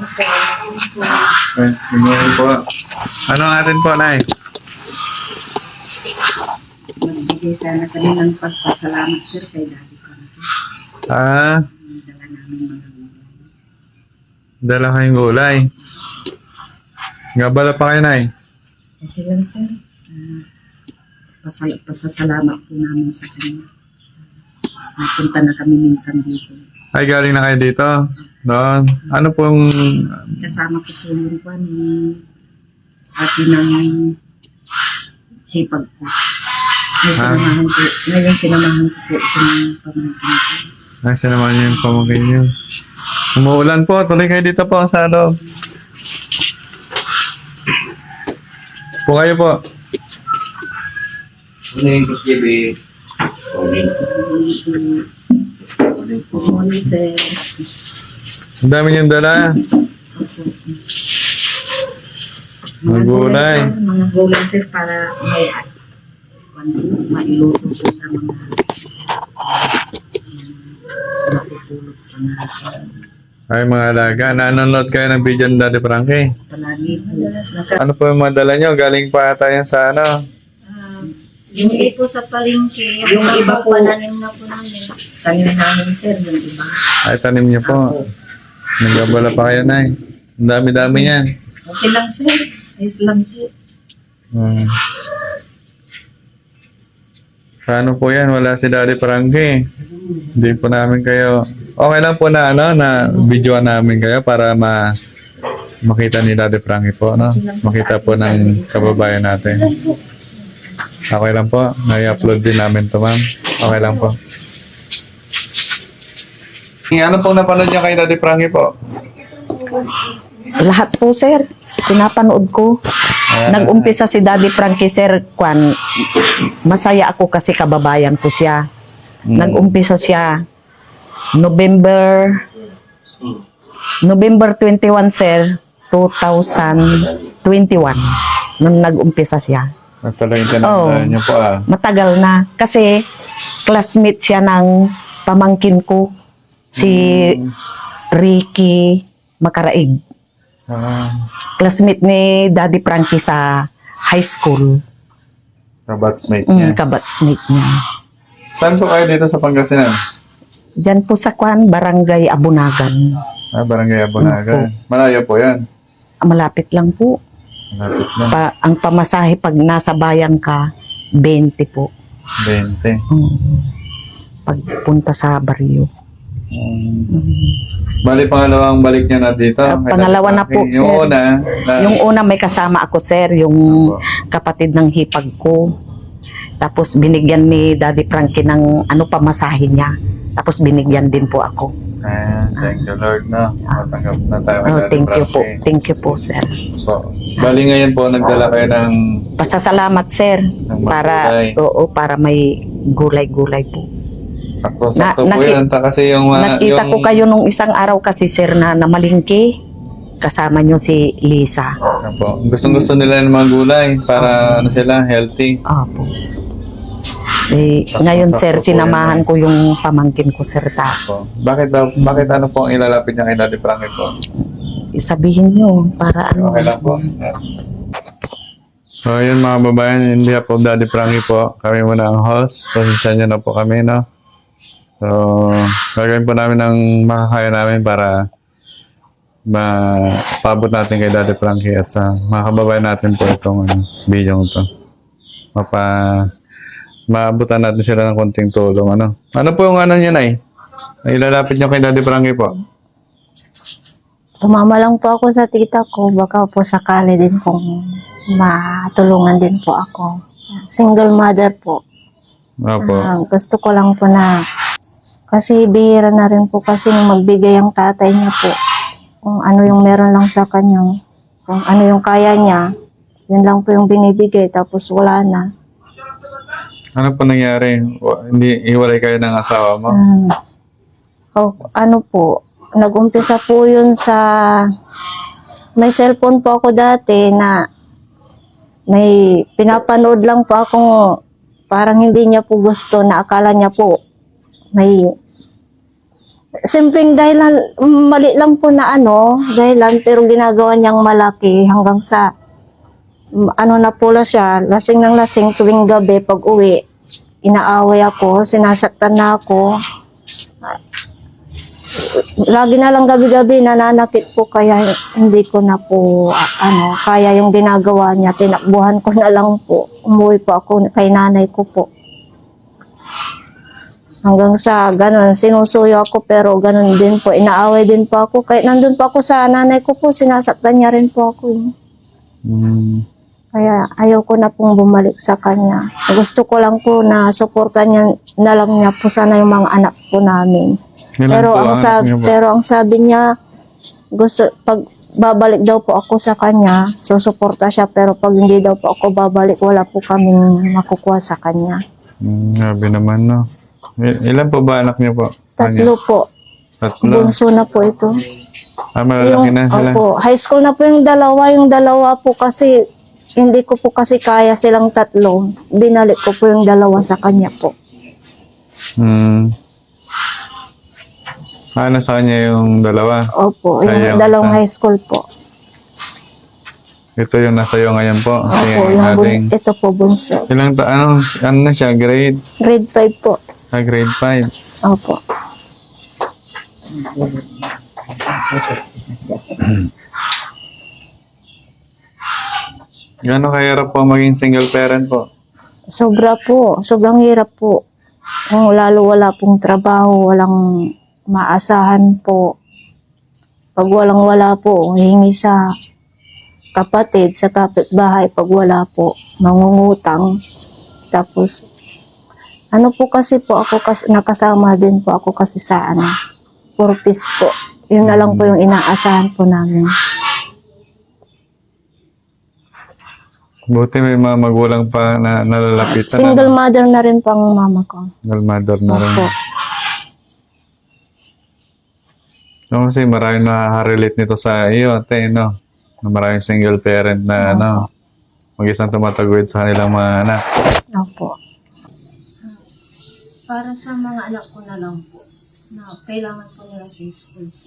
Ay, good po. Ano ang atin po, Nay? Magbigay sana kami ng pasalamat, sir, kay Daddy Frankie. Ah, Dala namin mga dala kayong gulay. Gabala pa kayo, Nay. okay lang, sir. Pasasalamat po namin sa kanya. Napunta na kami minsan dito. Ay, galing na kayo dito. Doon. Ano pong... Kasama ko po yung kwan, ate ng hipag po. Ngayon sinamahan ko po itong pamangkin ko. Ay, sinamahan niyo yung pamangkin niyo. Umuulan po. Tuloy kayo dito po sa loob. Po kayo po. Ano yung Boss JB? Morning, sir. Ang dami niyong dala. Mga gulay. Mga gulay, sir, para mailuto po sa mga matutulog pa natin. Ay, mga alaga. Nanonood kayo ng video ng Daddy Frankie. Palagi po. Ano po yung mga dala niyo? Galing pa ata yan sa ano? Yung ipo sa palengke, Yung iba po, pananim na po namin. tanim namin, sir, yung iba. Ay, tanim niyo po. Nagbabala pa kayo, Nay. Ang dami-dami yan. Okay lang, sir. Ayos lang po. Paano po yan? Wala si Daddy Frankie. Hindi po namin kayo... Okay lang po na, ano, na videoan namin kayo para makita ni Daddy Frankie po, no? Makita po ng kababayan natin. Okay lang po. Nai-upload din namin to, ma'am. Okay lang po. Ano pong napanood niyo kay Daddy Frankie po? Lahat po, sir. Pinapanood ko. Nag-umpisa si Daddy Frankie, sir, masaya ako kasi kababayan ko siya. Nag-umpisa siya November 21, sir, 2021. Nung nag-umpisa siya. Talagang tinandaan niyo po, ah. Matagal na. Kasi classmate siya ng pamangkin ko. Si Ricky Macaraig. Classmate ni Daddy Frankie sa high school. Kabatsmate niya. Kabatsmate niya. Saan po kayo dito sa Pangasinan? Diyan po sa Barangay Abunagan. Ah, Barangay Abunagan. Malayo po yan. Malapit lang po. Malapit lang. Ang pamasahe pag nasa bayan ka, 20 po. 20. Pagpunta sa baryo. Bali, pangalawang balik niya na dito. Pangalawa na po, sir. Yung una, Yung una may kasama ako, sir, yung kapatid ng hipag ko. Tapos binigyan ni Daddy Frankie ng pamasahe niya. Tapos binigyan din po ako. thank you, Lord, no? Matanggap na tayo kay Daddy Thank you po. Frankie. Thank you po, sir. So, bali ngayon po, nagdala kayo ng... Pasasalamat, sir. mga gulay. Para may gulay-gulay po. Sakto-sakto po yan. Kasi yung... Nakita ko kayo nung isang araw kasi, sir, na namalingki. Kasama nyo si Lisa. Opo. Gustong-gusto nila ng mga gulay para sila, healthy. Opo. Ngayon, sir, Sakto po sinamahan ko yung pamangkin ko, sir, Opo. Bakit ano po ang ilalapit niya kay Daddy Frankie po? Sabihin nyo, para ano. Okay lang po. So, yun mga babayan, hindi po Daddy Frankie po. Kami muna ang host. Pasensya niyo na po kami, no? So, gagawin po namin ang makakaya namin para mapabot natin kay Daddy Frankie at sa mga kababayan natin po itong video ito. Maabutan natin sila ng konting tulong. Ano po yung niya, Nay? Ilalapit niyo kay Daddy Frankie po. Sumama lang po ako sa tita ko. Baka po sakali din pong matulungan din po ako. Single mother po. Opo. Gusto ko lang po na kasi bihira na rin po kasi nung magbigay ang tatay niya po. Kung ano yung meron lang sa kanya. Kung ano yung kaya niya. Yun lang po yung binibigay. Tapos wala na. Ano po nangyari? Hindi iwalay kayo ng asawa mo? Ano po, nag-umpisa po yun sa, may cellphone po ako dati na may pinapanood lang po akong parang hindi niya po gusto na akala niya po may Simpleng dahilan, mali lang po na dahilan, pero ginagawa niyang malaki hanggang sa, na pula siya, lasing ng lasing tuwing gabi pag uwi. Inaaway ako, sinasaktan na ako. Lagi na lang gabi-gabi nananakit po kaya hindi ko na po kaya yung ginagawa niya. Tinakbuhan ko na lang po. Umuwi po ako kay nanay ko po. Hanggang sa ganun, sinusuyo ako pero ganun din po. Inaaway din po ako. Kahit nandun po ako sa nanay ko po, sinasaktan niya rin po ako. Kaya ayaw ko na pong bumalik sa kanya. Gusto ko lang po na suportan niya na lang niya po sana yung mga anak po namin. Pero ang sabi niya, pag babalik daw po ako sa kanya, susuporta siya, pero pag hindi daw po ako babalik, wala po kaming makukuha sa kanya. Grabe naman, no? Ilan po ba anak niyo po? 3 po. 3? Bunso na po ito. Malalaki na sila. Opo, high school na po yung dalawa. Yung dalawa po kasi, hindi ko po kasi kaya silang 3. Binalik ko po yung 2 sa kanya po. Sa kanya yung 2? Opo, Sayang, yung 2 high school po. Ito yung nasa iyo ngayon po. Opo, ito po bunso. Ilang ano na siya? Grade? Grade 5 po. Grade 5. Opo. Gano'ng kahirap po maging single parent po? Sobra po. Sobrang hirap po. Kung lalo wala pong trabaho, walang maasahan po. Pag walang-wala po, hingi sa kapatid, sa kapitbahay. Pag wala po, mangungutang. Tapos, po kasi po ako, nakasama din po ako kasi sa purpose po. Yun na lang po yung inaasahan po namin. Buti may mga magulang pa na nalalapitan. Single mother na rin po ang mama ko. Single mother na rin. Opo. No, kasi maraming nakaka-relate nito sa iyo, ate, no? Maraming single parent na, mag-isang tumataguyod sa kanilang mga anak. Opo. Para sa mga anak ko na lang po, na kailangan po nila sa school po.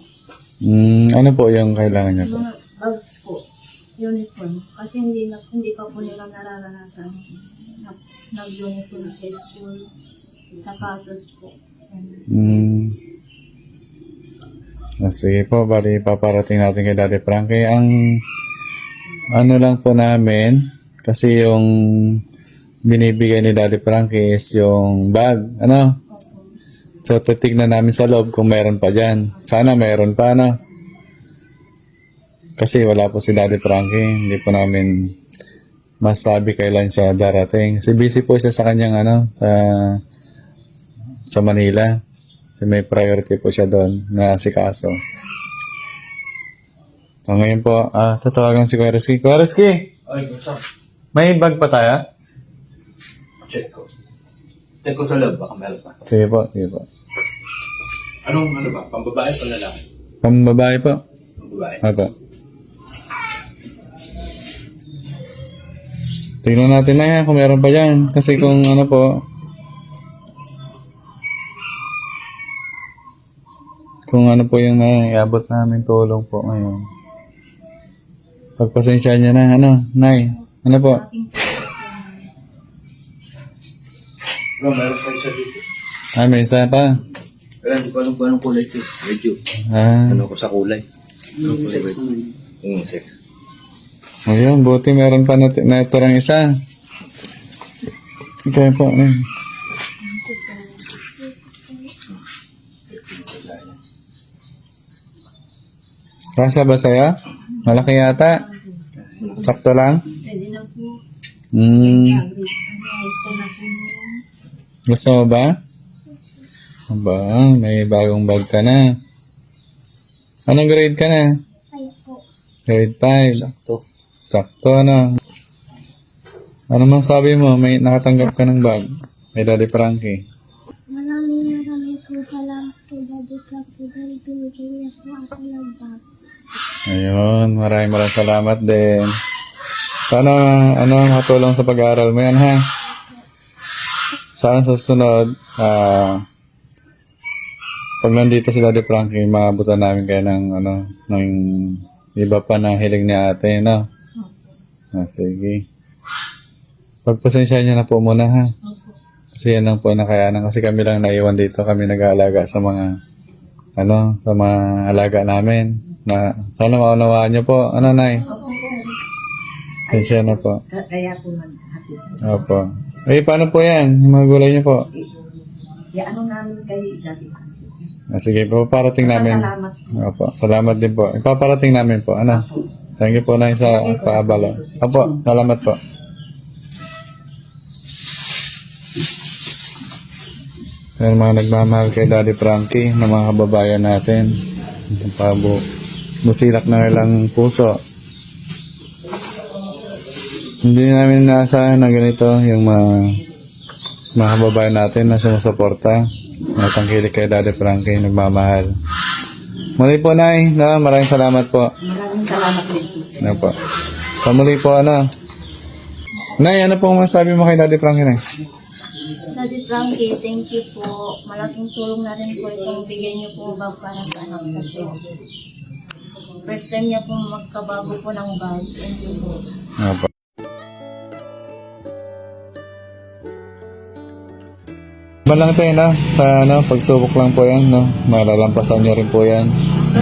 Ano po yung kailangan niya po? Mga bags po, uniform. Kasi hindi pa po nila nararanasan nag-uniform sa school, sapatos po. Sige po, bali paparating natin kay Daddy Frankie. Ang ano lang po namin, kasi yung binibigay ni Daddy Frankie is yung bag, So, titignan namin sa loob kung meron pa dyan. Sana meron pa, Kasi wala po si Daddy Frankie. Hindi po namin masabi kailan siya darating. Kasi busy po siya sa kanyang, sa Manila. Kasi may priority po siya doon na asikaso. So, ngayon po, tatawagan si Kuya Rizky. Kuya Rizky! Ay, what's up? May bag pa tayo? Check ko. Check ko sa loob, baka meron pa. Sige po, sige po. Anong ba? Pambabae o lalaki? Pambabae po. Pambabae. Opo. Tingnan natin na yan kung meron pa dyan. Kasi kung kung ano po yung naiabot namin tulong po ngayon. Pagpasensya niya na, Nay? Ano po? Meron pa isa dito. May isa pa. Pero hindi ko alam kung anong kulay ito. Medyo. Ano ko sa kulay. Anong kulay ba ito? Sex. Ayun, buti meron pa natirang isa. Okay po. Kasya ba sa'yo? Malaki yata? Sakto lang? Pwede na po. High school na po. Gusto mo ba? Aba, may bagong bag ka na. Anong grade ka na? 5 po. Grade 5. Sakto, Ano man sabi mo? May nakatanggap ka ng bag? May Daddy Frankie. Maraming po salamat kay Daddy Frankie dahil binigay niya po ako ng bag. Ayun, maraming salamat din. Sana, makatulong sa pag-aaral mo yan, ha? Sana sa susunod, pag nandito si Daddy Frankie, maabutan namin kayo ng, ng iba pa na hiling ni ate, no? Sige. Pagpasensya niya na po muna, ha? Kasi yan lang po nakayanan. Kasi kami lang naiwan dito. Kami nag-aalaga sa mga, sa mga alaga namin. Na, sana maunawaan niyo po. Nay? Pasensya na po. Kaya po naghatid. Opo. Paano po yan? Yung mga gulay niyo po? Ano namin kay Daddy Frankie. Sige, paparating namin. Salamat. Opo, salamat din po. Ipaparating namin po. Thank you po na sa paabala. Opo, salamat po. Yan mga nagmamahal kay Daddy Frankie na mga kababayan natin. Musilak na ilang puso. Hindi namin naasahan na ganito yung mga kababayan natin na sumusuporta. Natangkilik kay Daddy Frankie, nagmamahal. Muli po, Nay. Maraming salamat po. Maraming salamat din po sir. Po. Pamuli po, Nay, ano pong masabi mo kay Daddy Frankie, Nay? Daddy Frankie, thank you po. Malaking tulong na rin po itong bigay niyo po bag para sa anak ko po. First time niya po magkabago po ng bag. Thank you po. Opo. Lang tayo sa pagsubok lang po yan, malalampasan niyo rin po yan.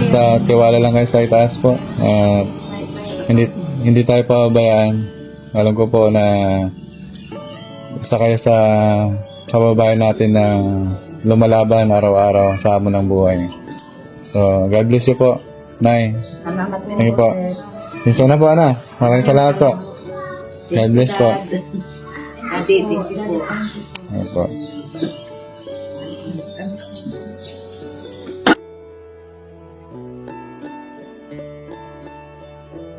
Sa tiwala lang kayo sa itaas po. Hindi tayo pababayaan. Alam ko po na isa kayo sa kababayan natin na lumalaban araw-araw sa hamon ng buhay. So, God bless you po, Nay. Salamat din Thank you po. sir. Minsan na po, Maraming salamat po. God bless po. Daddy, thank you po. Opo.